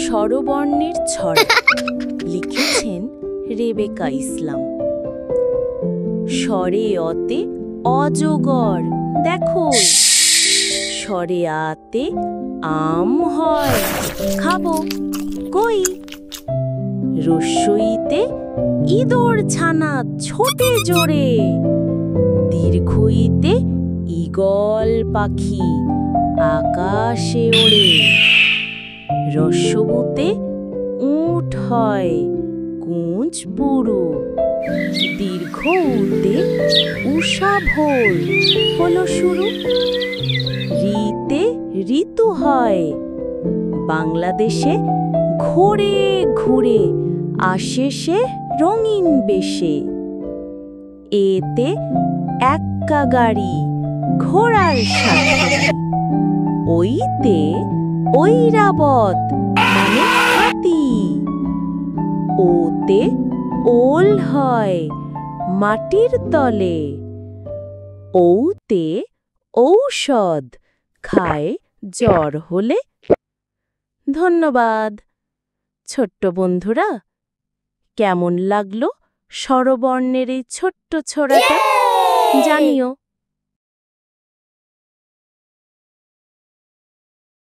স্বরবর্ণের ছড়া লিখেছেন রেবেকা ইসলাম। স্বরে অতে অজগর দেখো, স্বরে আতে আম হয় খাবো কই, রস্যইতে ইঁদুর ছানা ছোটে জোরে, দীর্ঘইতে ঈগল পাখি আকাশে ওড়ে, রস্যবুতে উট হয় কুঁচ পুরু, দীর্ঘ উতে উষা ভোর হলো শুরু, রিতে ঋতু হয় বাংলাদেশে ঘুরে ঘুরে আসে সে রঙিন বেশে, এতে এক্কা গাড়ি ঘোড়ার সাথে, ওইতে ঐরাবত মানে হাতি, ওতে ওল হয় মাটির তলে, ওতে ঔষধ খায় জ্বর হলে। ধন্যবাদ ছোট্ট বন্ধুরা, কেমন লাগলো স্বরবর্ণের এই ছোট্ট ছড়াটা জানিও।